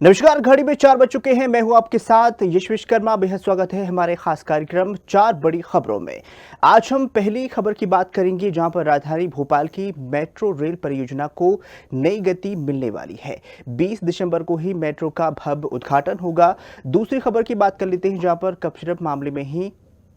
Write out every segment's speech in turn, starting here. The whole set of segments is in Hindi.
नमस्कार। घड़ी में 4 बज चुके हैं। मैं हूं आपके साथ यश विश्वकर्मा। बेहद स्वागत है हमारे खास कार्यक्रम 4 बड़ी खबरों में। आज हम पहली खबर की बात करेंगे, जहां पर राजधानी भोपाल की मेट्रो रेल परियोजना को नई गति मिलने वाली है। 20 दिसंबर को ही मेट्रो का भव्य उद्घाटन होगा। दूसरी खबर की बात कर लेते हैं, जहां पर कपशिरप मामले में ही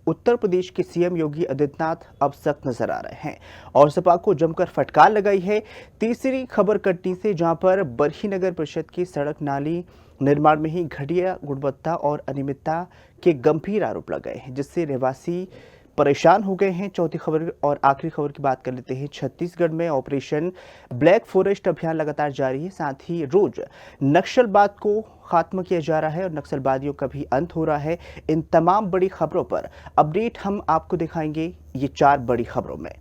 उत्तर प्रदेश के सीएम योगी आदित्यनाथ अब सख्त नजर आ रहे हैं और सपा को जमकर फटकार लगाई है। तीसरी खबर कटनी से, जहां पर बरही नगर परिषद की सड़क नाली निर्माण में ही घटिया गुणवत्ता और अनियमितता के गंभीर आरोप लगाए हैं, जिससे रहवासी परेशान हो गए हैं। चौथी खबर और आखिरी खबर की बात कर लेते हैं। छत्तीसगढ़ में ऑपरेशन ब्लैक फॉरेस्ट अभियान लगातार जारी है। साथ ही रोज नक्सलवाद को खात्मा किया जा रहा है और नक्सलवादियों का भी अंत हो रहा है। इन तमाम बड़ी खबरों पर अपडेट हम आपको दिखाएंगे ये 4 बड़ी खबरों में।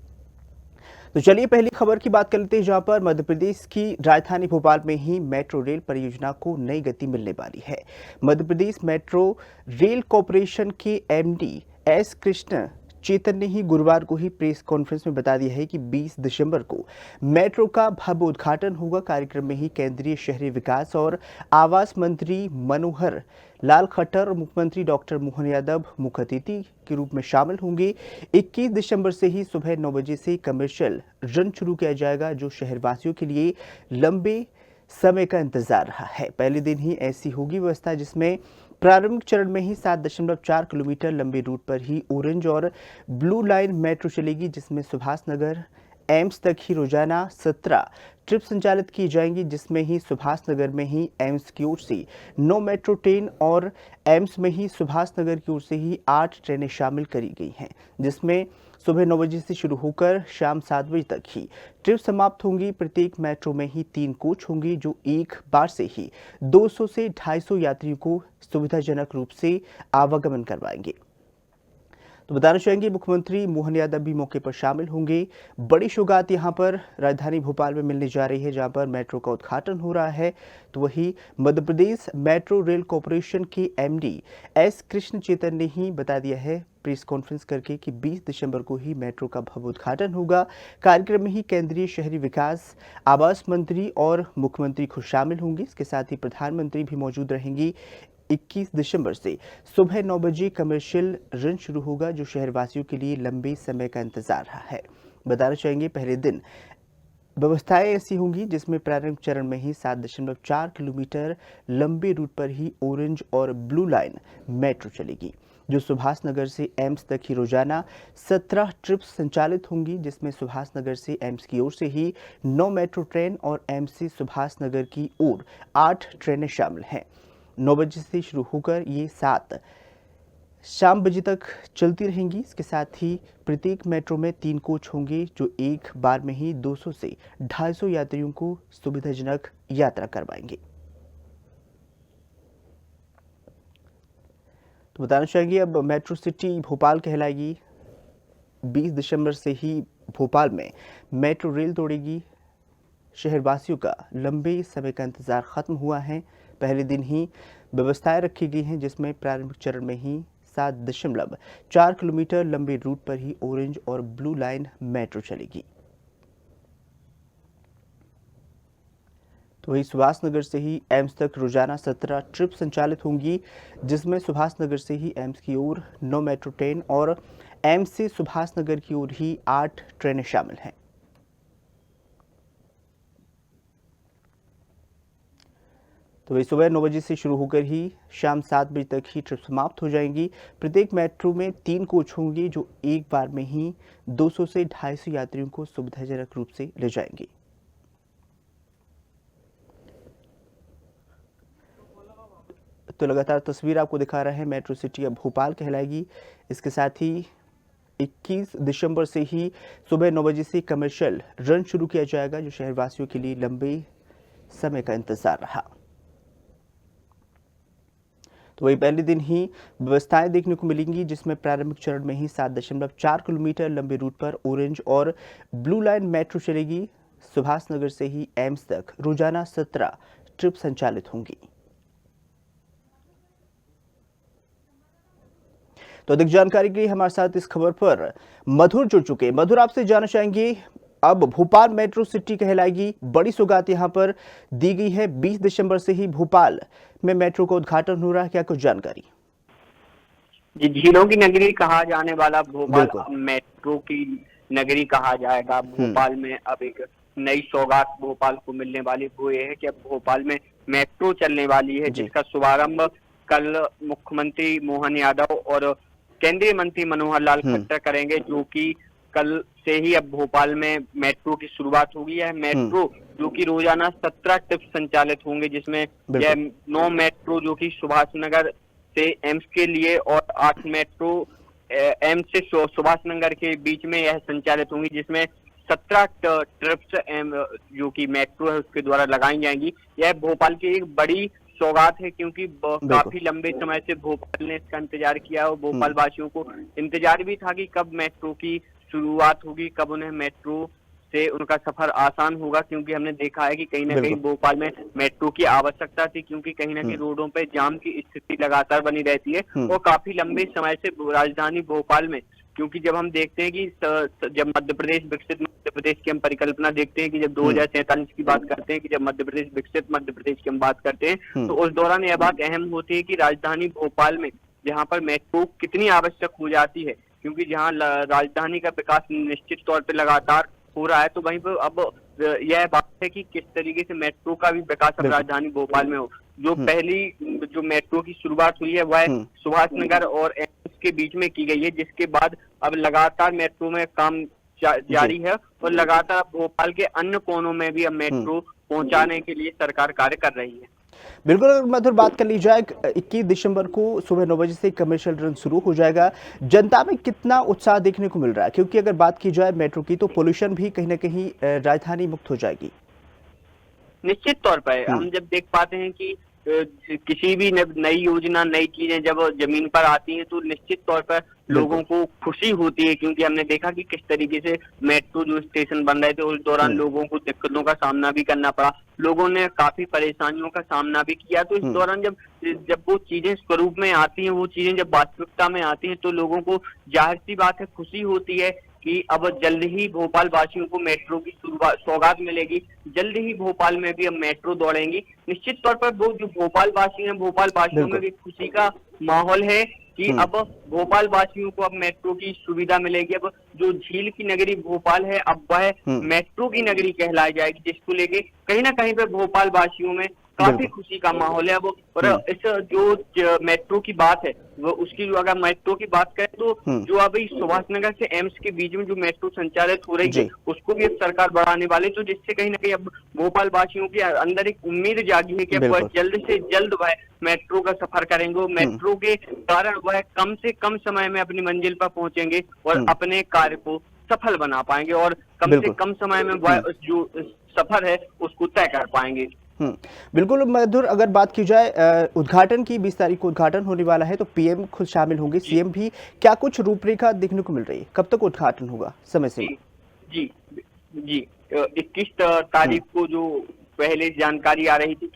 तो चलिए पहली खबर की बात कर लेते हैं, जहां पर मध्य प्रदेश की राजधानी भोपाल में ही मेट्रो रेल परियोजना को नई गति मिलने वाली है। Madhya Pradesh metro rail corporation के एमडी एस कृष्ण चेतन ने ही गुरुवार को ही प्रेस कॉन्फ्रेंस में बता दिया है कि 20 दिसंबर को मेट्रो का भव्य उद्घाटन होगा। कार्यक्रम में ही केंद्रीय शहरी विकास और आवास मंत्री मनोहर लाल खट्टर और मुख्यमंत्री डॉक्टर मोहन यादव मुख्य अतिथि के रूप में शामिल होंगे। 21 दिसंबर से ही सुबह 9 बजे से कमर्शियल रन शुरू किया जाएगा, जो शहरवासियों के लिए लंबे समय का इंतजार रहा है। पहले दिन ही ऐसी होगी व्यवस्था, जिसमें प्रारंभिक चरण में ही 7.4 किलोमीटर लंबे रूट पर ही ऑरेंज और ब्लू लाइन मेट्रो चलेगी, जिसमें सुभाष नगर एम्स तक ही रोजाना 17 ट्रिप संचालित की जाएंगी, जिसमें ही सुभाष नगर में ही एम्स की ओर से 9 मेट्रो ट्रेन और एम्स में ही सुभाष नगर की ओर से ही 8 ट्रेनें शामिल करी गई हैं, जिसमें सुबह 9 बजे से शुरू होकर शाम 7 बजे तक ही ट्रिप समाप्त होंगी। प्रत्येक मेट्रो में ही 3 कोच होंगी, जो एक बार से ही 200 से 250 यात्रियों को सुविधाजनक रूप से आवागमन करवाएंगे। तो बताना चाहेंगे, मुख्यमंत्री मोहन यादव भी मौके पर शामिल होंगे। बड़ी सौगात यहां पर राजधानी भोपाल में मिलने जा रही है, जहां पर मेट्रो का उद्घाटन हो रहा है। तो वही Madhya Pradesh metro rail corporation के एमडी एस कृष्ण चेतन ने ही बता दिया है प्रेस कॉन्फ्रेंस करके कि 20 दिसंबर को ही मेट्रो का भव्य उद्घाटन होगा। कार्यक्रम में ही केंद्रीय शहरी विकास आवास मंत्री और मुख्यमंत्री खुद शामिल होंगे। इसके साथ ही प्रधानमंत्री भी मौजूद रहेंगी। 21 दिसंबर से सुबह 9 बजे कमर्शियल रन शुरू होगा, जो शहरवासियों के लिए लंबे समय का इंतजार रहा है। बताना चाहेंगे, पहले दिन व्यवस्थाएं ऐसी होंगी, जिसमें प्रारंभिक चरण में ही 7.4 किलोमीटर लंबे रूट पर ही ऑरेंज और ब्लू लाइन मेट्रो चलेगी, जो सुभाष नगर से एम्स तक ही रोजाना 17 ट्रिप्स संचालित होंगी, जिसमें सुभाष नगर से एम्स की ओर से ही 9 मेट्रो ट्रेन और एम्स से सुभाष नगर की ओर 8 ट्रेनें शामिल हैं। 9 बजे से शुरू होकर ये 7 शाम बजे तक चलती रहेंगी। इसके साथ ही प्रत्येक मेट्रो में 3 कोच होंगे, जो एक बार में ही 200 से 250 यात्रियों को सुविधाजनक यात्रा करवाएंगे। तो बताना चाहेंगे, अब मेट्रो सिटी भोपाल कहलाएगी। 20 दिसंबर से ही भोपाल में मेट्रो रेल दौड़ेगी। शहरवासियों का लंबे समय का इंतजार खत्म हुआ है। पहले दिन ही व्यवस्थाएं रखी गई हैं, जिसमें प्रारंभिक चरण में ही 7.4 किलोमीटर लंबे रूट पर ही ऑरेंज और ब्लू लाइन मेट्रो चलेगी। तो वही सुभाष नगर से ही एम्स तक रोजाना 17 ट्रिप संचालित होंगी, जिसमें सुभाष नगर से ही एम्स की ओर 9 मेट्रो ट्रेन और एम्स से सुभाष नगर की ओर ही 8 ट्रेनें शामिल हैं। तो वही सुबह 9 बजे से शुरू होकर ही शाम 7 बजे तक ही ट्रिप समाप्त हो जाएंगी। प्रत्येक मेट्रो में 3 कोच होंगे, जो एक बार में ही 200 से 250 यात्रियों को सुविधाजनक रूप से ले जाएंगे। तो लगातार तस्वीर आपको दिखा रहे हैं, मेट्रो सिटी अब भोपाल कहलाएगी। इसके साथ ही 21 दिसंबर से ही सुबह 9 बजे से कमर्शियल रन शुरू किया जाएगा, जो शहरवासियों के लिए लंबे समय का इंतजार रहा। तो वही पहले दिन ही व्यवस्थाएं देखने को मिलेंगी, जिसमें प्रारंभिक चरण में ही 7.4 किलोमीटर लंबे रूट पर ऑरेंज और ब्लू लाइन मेट्रो चलेगी। सुभाष नगर से ही एम्स तक रोजाना 17 ट्रिप संचालित होंगी। तो अधिक जानकारी के लिए हमारे साथ इस खबर पर मधुर जुड़ चुके। मधुर, आपसे जानना चाहेंगे, अब भोपाल मेट्रो सिटी कहलाएगी। बड़ी सौगात यहां पर दी गई है। 20 दिसंबर से ही भोपाल में मेट्रो का उद्घाटन हो रहा है। क्या कुछ जानकारी? जी, झीलों की नगरी कहा जाने वाला भोपाल बिल्कुल। अब मेट्रो की नगरी कहा जाएगा। भोपाल में अब एक नई सौगात भोपाल को मिलने वाली वो ये है कि अब भोपाल में मेट्रो चलने वाली है, जी। जिसका शुभारंभ कल मुख्यमंत्री मोहन यादव और केंद्रीय मंत्री मनोहर लाल खट्टर करेंगे, जो कि कल से ही अब भोपाल में मेट्रो की शुरुआत होगी। है मेट्रो जो कि रोजाना 17 ट्रिप संचालित होंगे, जिसमें यह 9 मेट्रो जो कि सुभाष नगर से एम्स के लिए और 8 मेट्रो एम्स से सुभाष नगर के बीच में यह संचालित होंगी, जिसमें 17 ट्रिप्स जो कि मेट्रो है उसके द्वारा लगाई जाएंगी। यह भोपाल की एक बड़ी सौगात है, क्योंकि काफी लंबे समय से भोपाल ने इसका इंतजार किया और भोपाल वासियों को इंतजार भी था कि कब मेट्रो की शुरुआत होगी, कब उन्हें मेट्रो से उनका सफर आसान होगा, क्योंकि हमने देखा है कि कहीं ना कहीं भोपाल में मेट्रो की आवश्यकता थी, क्योंकि कहीं ना कहीं रोडों पे जाम की स्थिति लगातार बनी रहती है और काफी लंबे समय से राजधानी भोपाल में, क्योंकि जब हम देखते हैं कि जब मध्य प्रदेश विकसित मध्य प्रदेश की हम परिकल्पना देखते हैं कि जब 2047 की बात करते हैं कि जब मध्य प्रदेश विकसित मध्य प्रदेश की हम बात करते हैं, तो उस दौरान यह बात अहम होती है कि राजधानी भोपाल में जहाँ पर मेट्रो कितनी आवश्यक हो जाती है, क्योंकि जहाँ राजधानी का विकास निश्चित तौर पर लगातार हो रहा है, तो वहीं पर अब यह बात है कि किस तरीके से मेट्रो का भी विकास अब राजधानी भोपाल में हो। जो पहली जो मेट्रो की शुरुआत हुई है वह सुभाष नगर और एम्स के बीच में की गई है, जिसके बाद अब लगातार मेट्रो में काम जारी है और लगातार भोपाल के अन्य कोनों में भी अब मेट्रो पहुंचाने के लिए सरकार कार्य कर रही है। बिल्कुल, अगर मधुर बात कर ली जाए, 21 दिसंबर को सुबह 9 बजे से कमर्शियल रन शुरू हो जाएगा। जनता में कितना उत्साह देखने को मिल रहा है? क्योंकि अगर बात की जाए मेट्रो की, तो पोल्यूशन भी कहीं ना कहीं राजधानी मुक्त हो जाएगी। निश्चित तौर पर हम जब देख पाते हैं कि किसी भी नई योजना, नई चीजें जब जमीन पर आती हैं, तो निश्चित तौर पर लोगों को खुशी होती है, क्योंकि हमने देखा कि किस तरीके से मेट्रो जो स्टेशन बन रहे थे उस दौरान लोगों को दिक्कतों का सामना भी करना पड़ा, लोगों ने काफी परेशानियों का सामना भी किया। तो इस दौरान जब वो चीजें स्वरूप में आती हैं, वो चीजें जब वास्तविकता में आती हैं, तो लोगों को जाहिर सी बात है खुशी होती है कि अब जल्द ही भोपाल वासियों को मेट्रो की सौगात मिलेगी, जल्द ही भोपाल में भी अब मेट्रो दौड़ेंगी। निश्चित तौर पर वो जो भोपाल वासी हैं, भोपाल वासियों में भी खुशी का माहौल है कि अब भोपाल वासियों को अब मेट्रो की सुविधा मिलेगी। अब जो झील की नगरी भोपाल है, अब वह मेट्रो की नगरी कहलाई जाएगी, जिसको लेके कहीं ना कहीं पे भोपाल वासियों में काफी खुशी का माहौल है। अब और इस जो मेट्रो की बात है, वो उसकी जो अगर मेट्रो की बात करें, तो जो अभी सुभाष नगर से एम्स के बीच में जो मेट्रो संचालित हो रही है, उसको भी अब सरकार बढ़ाने वाले, तो जिससे कहीं ना कहीं अब भोपाल वासियों के अंदर एक उम्मीद जागी है कि अब वह जल्द से जल्द वह मेट्रो का सफर करेंगे। मेट्रो के कारण वह कम से कम समय में अपनी मंजिल पर पहुंचेंगे और अपने कार्य को सफल बना पाएंगे और कम से कम समय में वह जो सफर है उसको तय कर पाएंगे। बिल्कुल मधुर, अगर बात की जाए उद्घाटन की, 20 तारीख को उद्घाटन होने वाला है, तो पीएम खुद शामिल होंगे, सीएम भी। क्या कुछ रूपरेखा देखने को मिल रही है? कब तक उद्घाटन होगा, समय सीमा? जी 21 तारीख को जो पहले जानकारी आ रही थी,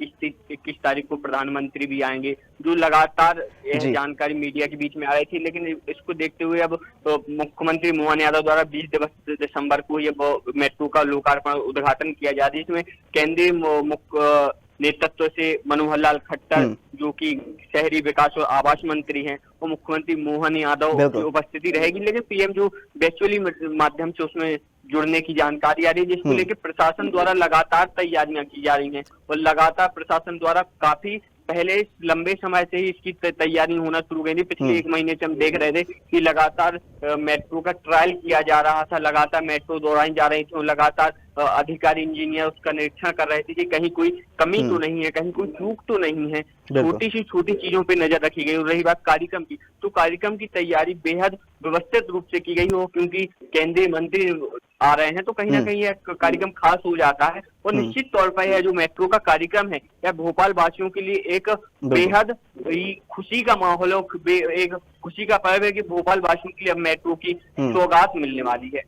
21 तारीख को प्रधानमंत्री भी आएंगे, जो लगातार यह जानकारी मीडिया के बीच में आ रही थी, लेकिन इसको देखते हुए अब मुख्यमंत्री मोहन यादव द्वारा 20 दिसंबर को ये मेट्रो का लोकार्पण उद्घाटन किया जा रहा है, जिसमें केंद्रीय नेतृत्व से मनोहर लाल खट्टर, जो कि शहरी विकास और आवास मंत्री हैं, और मुख्यमंत्री मोहन यादव की उपस्थिति रहेगी। लेकिन पीएम जो वर्चुअली माध्यम से उसमें जुड़ने की जानकारी आ रही है, जिसको लेकर प्रशासन द्वारा लगातार तैयारियां की जा रही हैं और लगातार प्रशासन द्वारा काफी पहले लंबे समय से ही इसकी तैयारी होना शुरू गई थी। पिछले 1 महीने से हम देख रहे थे कि लगातार मेट्रो का ट्रायल किया जा रहा था, लगातार मेट्रो दौड़ाई जा रही थी, लगातार अधिकारी इंजीनियर उसका निरीक्षण कर रहे थे कि कहीं कोई कमी तो नहीं है, कहीं कोई चूक तो नहीं है, छोटी सी छोटी चीजों पे नजर रखी गई। और रही बात कार्यक्रम की, तो कार्यक्रम की तैयारी बेहद व्यवस्थित रूप से की गई हो, क्योंकि केंद्रीय मंत्री आ रहे हैं, तो कहीं ना कहीं यह कार्यक्रम खास हो जाता है। और निश्चित तौर पर यह जो मेट्रो का कार्यक्रम है, यह भोपाल वासियों के लिए एक बेहद खुशी का माहौल है, एक खुशी का पर्व है कि भोपाल वासियों के लिए अब मेट्रो की सौगात मिलने वाली है।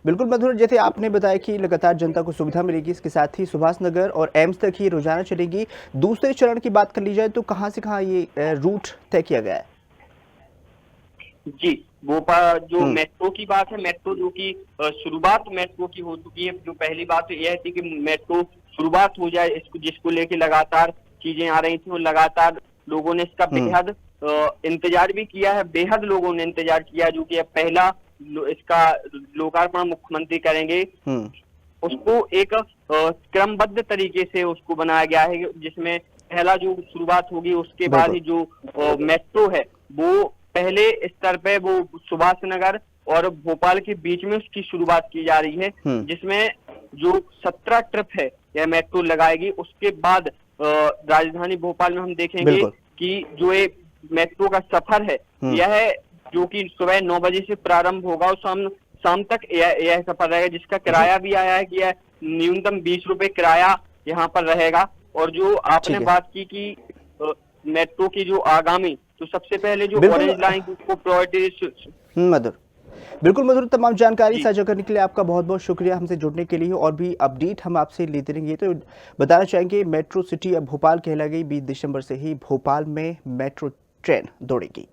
बिल्कुल मधुर, जैसे आपने बताया कि लगातार जनता को सुविधा मिलेगी, इसके साथ ही सुभाष नगर और एम्स तक ही रोजाना चलेगी। दूसरे चरण की बात कर ली जाए, तो कहां से कहां ये रूट तय किया गया है? जी, भोपाल जो मेट्रो की बात है, मेट्रो जो कि शुरुआत मेट्रो की हो चुकी है। जो पहली बात तो यह थी कि मेट्रो शुरुआत हो जाए, इसको जिसको लेके लगातार चीजें आ रही थी और लगातार लोगों ने इसका बेहद इंतजार भी किया है, बेहद लोगों ने इंतजार किया, जो कि अब पहला इसका लोकार्पण मुख्यमंत्री करेंगे। हम्म। उसको एक क्रमबद्ध तरीके से उसको बनाया गया है, जिसमें पहला जो शुरुआत होगी उसके बाद ही जो मेट्रो है वो पहले स्तर पे वो सुभाष नगर और भोपाल के बीच में उसकी शुरुआत की जा रही है, जिसमें जो 17 ट्रिप है यह मेट्रो लगाएगी। उसके बाद राजधानी भोपाल में हम देखेंगे कि जो ये मेट्रो का सफर है यह जो कि सुबह 9 बजे से प्रारंभ होगा और शाम तक यह सफर रहेगा, जिसका किराया भी आया है कि यह न्यूनतम 20 रुपए किराया यहाँ पर रहेगा। और जो आपने बात की कि मेट्रो की जो आगामी, तो सबसे पहले जो ऑरेंज लाइन को प्रायोरिटी मधुर, बिल्कुल मधुर, तमाम जानकारी साझा करने के लिए आपका बहुत बहुत शुक्रिया हमसे जुड़ने के लिए। और भी अपडेट हम आपसे लेते रहेंगे। तो बताना चाहेंगे मेट्रो सिटी अब भोपाल कहला गई, 20 दिसंबर से ही भोपाल में मेट्रो ट्रेन दौड़ेगी।